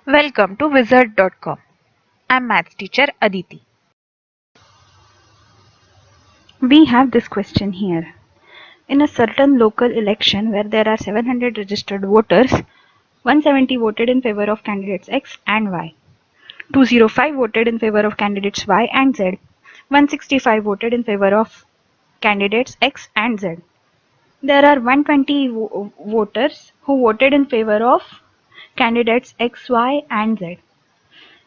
Welcome to Wizard.com. I'm maths teacher Aditi. We have this question here. In a certain local election where there are 700 registered voters, 170 voted in favor of candidates X and Y. 205 voted in favor of candidates Y and Z. 165 voted in favor of candidates X and Z. There are 120 voters who voted in favor of candidates X, Y and Z.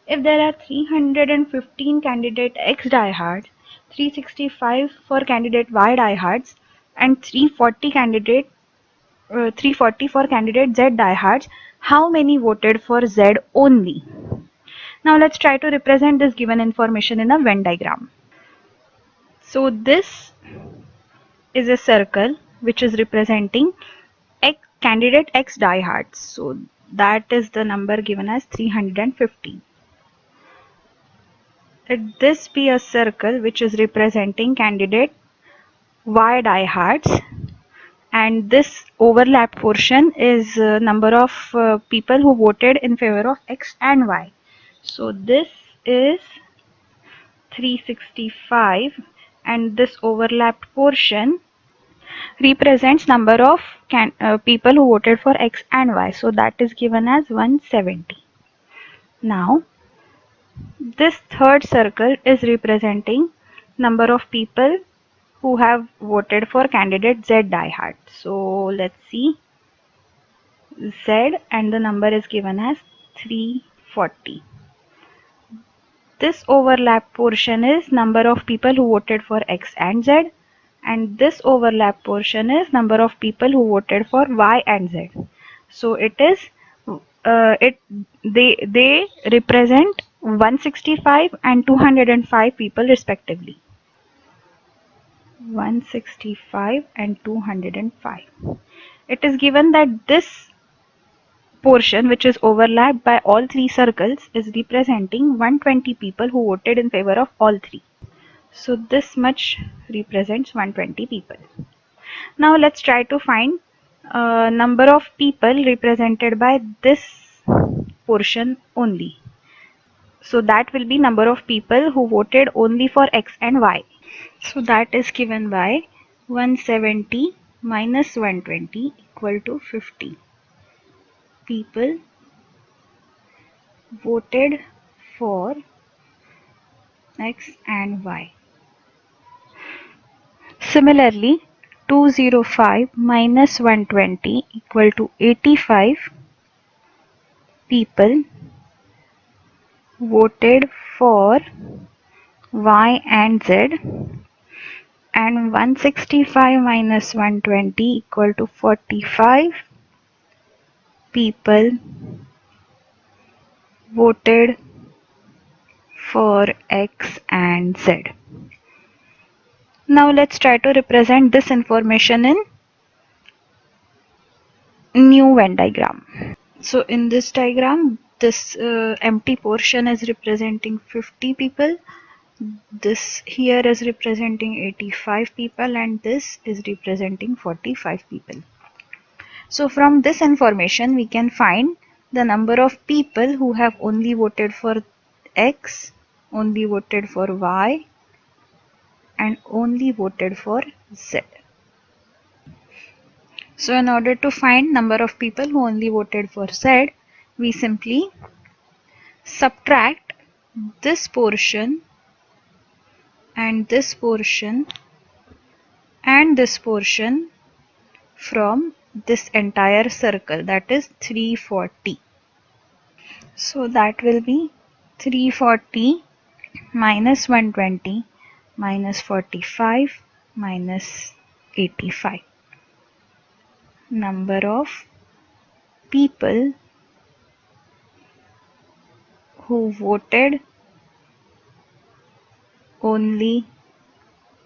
If there are 315 candidate X diehards, 365 for candidate Y diehards, and 340 for candidate Z diehards, how many voted for Z only? Now let's try to represent this given information in a Venn diagram. So this is a circle which is representing candidate X diehards. So that is the number given as 315. Let this be a circle which is representing candidate Y diehards, and this overlap portion is number of people who voted in favor of X and Y. So this is 365, and this overlapped portion represents number of people who voted for X and Y. So that is given as 170. Now this third circle is representing number of people who have voted for candidate Z diehard. So let's see, Z, and the number is given as 340. This overlap portion is number of people who voted for X and Z, and this overlap portion is number of people who voted for Y and Z. So it is they represent 165 and 205 people respectively. 165 and 205. It is given that this portion, which is overlapped by all three circles, is representing 120 people who voted in favor of all three. So this much represents 120 people. Now let's try to find number of people represented by this portion only. So that will be number of people who voted only for X and Y. So that is given by 170 minus 120 equal to 50. People voted for X and Y. Similarly, 205 minus 120 equal to 85 people voted for Y and Z, and 165 minus 120 equal to 45 people voted for X and Z. Now let's try to represent this information in new Venn diagram. So in this diagram, this empty portion is representing 50 people, this here is representing 85 people, and this is representing 45 people. So from this information we can find the number of people who have only voted for X, only voted for Y, and only voted for Z. So in order to find number of people who only voted for Z, we simply subtract this portion and this portion and this portion from this entire circle, that is 340. So that will be 340 minus 120 minus 45 minus 85. Number of people who voted only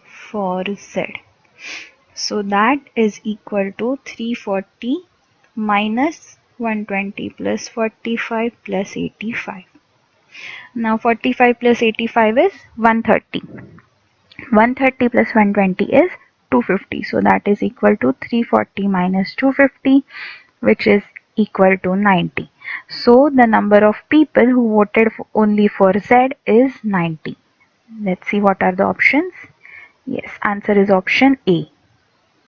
for Z. So that is equal to 340 minus 120 plus 45 plus 85. Now 45 plus 85 is 130. 130 plus 120 is 250. So that is equal to 340 minus 250, which is equal to 90. So the number of people who voted only for Z is 90. Let's see what are the options. Yes, answer is option A.